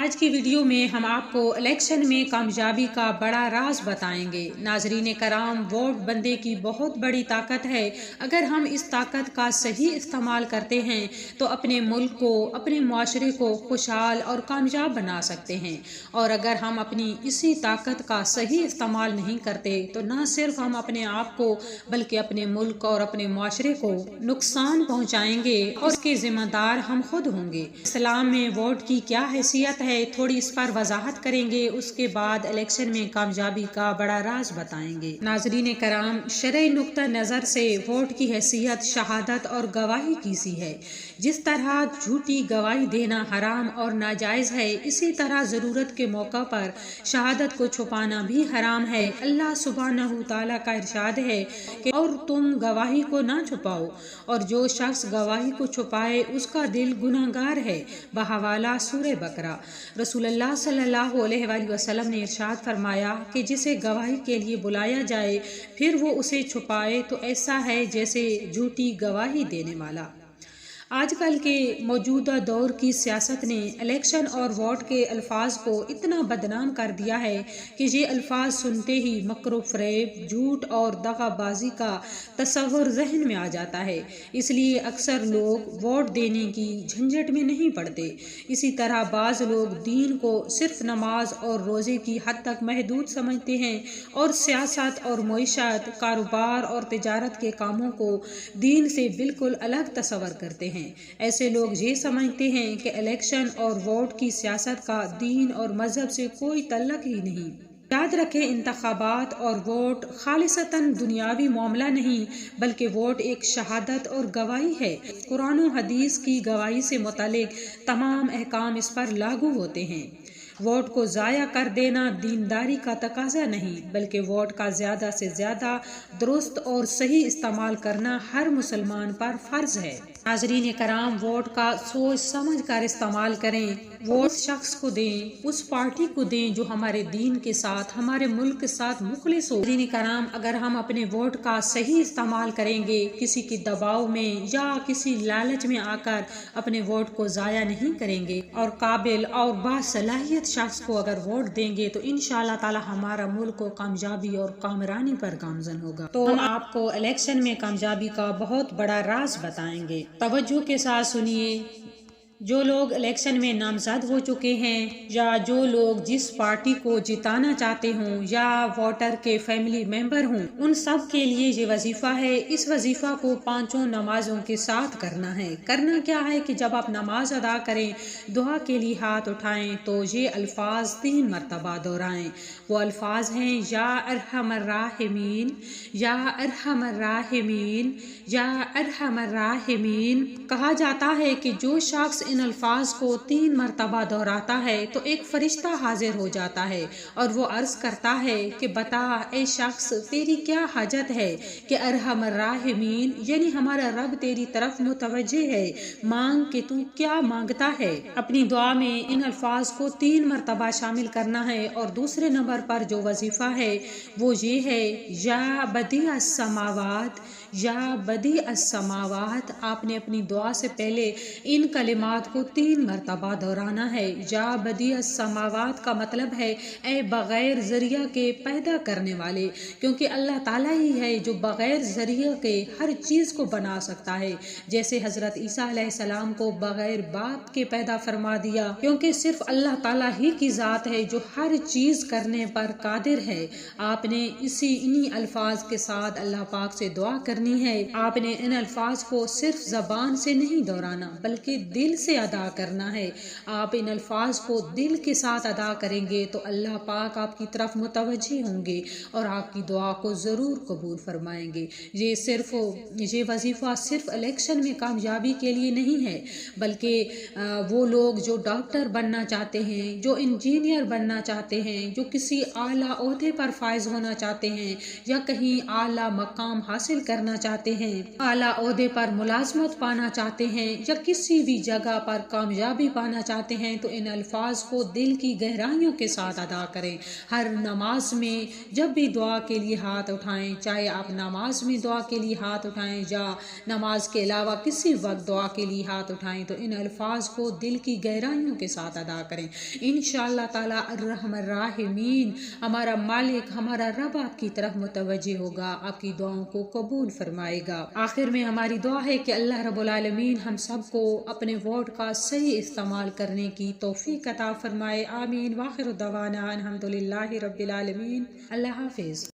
آج کی ویڈیو میں ہم آپ کو الیکشن میں کامیابی کا بڑا راز بتائیں گے۔ ناظرین کرام، ووٹ بندے کی بہت بڑی طاقت ہے۔ اگر ہم اس طاقت کا صحیح استعمال کرتے ہیں تو اپنے ملک کو، اپنے معاشرے کو خوشحال اور کامیاب بنا سکتے ہیں، اور اگر ہم اپنی اسی طاقت کا صحیح استعمال نہیں کرتے تو نہ صرف ہم اپنے آپ کو بلکہ اپنے ملک اور اپنے معاشرے کو نقصان پہنچائیں گے، اور اس کے ذمہ دار ہم خود ہوں گے۔ اسلام میں ووٹ کی کیا حیثیت ہے، تھوڑی اس پر وضاحت کریں گے، اس کے بعد الیکشن میں کامیابی کا بڑا راز بتائیں گے۔ ناظرین کرام، شرعی نقطہ نظر سے ووٹ کی حیثیت شہادت اور گواہی کی سی ہے۔ جس طرح جھوٹی گواہی دینا حرام اور ناجائز ہے، اسی طرح ضرورت کے موقع پر شہادت کو چھپانا بھی حرام ہے۔ اللہ سبحانہ تعالیٰ کا ارشاد ہے کہ اور تم گواہی کو نہ چھپاؤ، اور جو شخص گواہی کو چھپائے اس کا دل گناہگار ہے، بحوالہ سورہ بقرہ۔ رسول اللہ صلی اللہ علیہ وآلہ وسلم نے ارشاد فرمایا کہ جسے گواہی کے لیے بلایا جائے پھر وہ اسے چھپائے تو ایسا ہے جیسے جھوٹی گواہی دینے والا۔ آج کل کے موجودہ دور کی سیاست نے الیکشن اور ووٹ کے الفاظ کو اتنا بدنام کر دیا ہے کہ یہ الفاظ سنتے ہی مکر و فریب، جھوٹ اور دغا بازی کا تصور ذہن میں آ جاتا ہے۔ اس لیے اکثر لوگ ووٹ دینے کی جھنجٹ میں نہیں پڑتے۔ اسی طرح بعض لوگ دین کو صرف نماز اور روزے کی حد تک محدود سمجھتے ہیں، اور سیاست اور معیشت، کاروبار اور تجارت کے کاموں کو دین سے بالکل الگ تصور کرتے ہیں۔ ایسے لوگ یہ سمجھتے ہیں کہ الیکشن اور ووٹ کی سیاست کا دین اور مذہب سے کوئی تعلق ہی نہیں۔ یاد رکھیں، انتخابات اور ووٹ خالصتاً دنیاوی معاملہ نہیں، بلکہ ووٹ ایک شہادت اور گواہی ہے۔ قرآن و حدیث کی گواہی سے متعلق تمام احکام اس پر لاگو ہوتے ہیں۔ ووٹ کو ضائع کر دینا دینداری کا تقاضا نہیں، بلکہ ووٹ کا زیادہ سے زیادہ درست اور صحیح استعمال کرنا ہر مسلمان پر فرض ہے۔ ناظرین کرام، ووٹ کا سوچ سمجھ کر استعمال کریں۔ ووٹ اس شخص کو دیں، اس پارٹی کو دیں جو ہمارے دین کے ساتھ، ہمارے ملک کے ساتھ مخلص ہو۔ ناظرین کرام، اگر ہم اپنے ووٹ کا صحیح استعمال کریں گے، کسی کے دباؤ میں یا کسی لالچ میں آ کر اپنے ووٹ کو ضائع نہیں کریں گے، اور قابل اور باصلاحیت شخص کو اگر ووٹ دیں گے تو انشاءاللہ تعالی ہمارا ملک کامیابی اور کامرانی پر گامزن ہوگا۔ تو ہم آپ کو الیکشن میں کامیابی کا بہت بڑا راز بتائیں گے۔ توجہ کے ساتھ سنیے۔ جو لوگ الیکشن میں نامزد ہو چکے ہیں، یا جو لوگ جس پارٹی کو جتانا چاہتے ہوں، یا ووٹر کے فیملی ممبر ہوں، ان سب کے لیے یہ وظیفہ ہے۔ اس وظیفہ کو 5 نمازوں کے ساتھ کرنا ہے۔ کرنا کیا ہے کہ جب آپ نماز ادا کریں، دعا کے لیے ہاتھ اٹھائیں تو یہ الفاظ 3 مرتبہ دہرائیں۔ وہ الفاظ ہیں: یا ارحم الراحمین، یا ارحم الراحمین، یا ارحم الراحمین۔ کہا جاتا ہے کہ جو شخص ان الفاظ کو 3 مرتبہ دہراتا ہے تو ایک فرشتہ حاضر ہو جاتا ہے اور وہ عرض کرتا ہے کہ بتا اے شخص، تیری کیا حاجت ہے؟ کہ ارحم الراحمین یعنی ہمارا رب تیری طرف متوجہ ہے، مانگ کہ تو کیا مانگتا ہے۔ اپنی دعا میں ان الفاظ کو 3 مرتبہ شامل کرنا ہے۔ اور دوسرے نمبر پر جو وظیفہ ہے وہ یہ ہے: یا بدیع السماوات، یا بدیع السماوات۔ آپ نے اپنی دعا سے پہلے ان کلمات کو 3 مرتبہ دہرانا ہے۔ یا بدیع السماوات کا مطلب ہے اے بغیر ذریعہ کے پیدا کرنے والے، کیونکہ اللہ تعالیٰ ہی ہے جو بغیر ذریعہ کے ہر چیز کو بنا سکتا ہے۔ جیسے حضرت عیسیٰ علیہ السلام کو بغیر باپ کے پیدا فرما دیا، کیونکہ صرف اللہ تعالیٰ ہی کی ذات ہے جو ہر چیز کرنے پر قادر ہے۔ آپ نے انہی الفاظ کے ساتھ اللہ پاک سے دعا کرنی ہے۔ آپ نے ان الفاظ کو صرف زبان سے نہیں دہرانا بلکہ دل سے ادا کرنا ہے۔ آپ ان الفاظ کو دل کے ساتھ ادا کریں گے تو اللہ پاک آپ کی طرف متوجہ ہوں گے اور آپ کی دعا کو ضرور قبول فرمائیں گے۔ یہ وظیفہ صرف الیکشن میں کامیابی کے لیے نہیں ہے، بلکہ وہ لوگ جو ڈاکٹر بننا چاہتے ہیں، جو انجینئر بننا چاہتے ہیں، جو کسی اعلیٰ عہدے پر فائز ہونا چاہتے ہیں، یا کہیں اعلیٰ مقام حاصل کرنا کرنا چاہتے ہیں، اعلیٰ عہدے پر ملازمت پانا چاہتے ہیں یا کسی بھی جگہ پر کامیابی پانا چاہتے ہیں تو ان الفاظ کو دل کی گہرائیوں کے ساتھ ادا کریں۔ ہر نماز میں جب بھی دعا کے لیے ہاتھ اٹھائیں، چاہے آپ نماز میں دعا کے لیے ہاتھ اٹھائیں یا نماز کے علاوہ کسی وقت دعا کے لیے ہاتھ اٹھائیں، تو ان الفاظ کو دل کی گہرائیوں کے ساتھ ادا کریں۔ انشاءاللہ تعالی الرحمن الراحمین ہمارا مالک، ہمارا رب آپ کی طرف متوجہ ہوگا، آپ کی دعاؤں کو قبول فرمائے گا۔ آخر میں ہماری دعا ہے کہ اللہ رب العالمین ہم سب کو اپنے ووٹ کا صحیح استعمال کرنے کی توفیق عطا فرمائے، آمین۔ وآخر دعوانا الحمدللہ رب العالمین۔ اللہ حافظ۔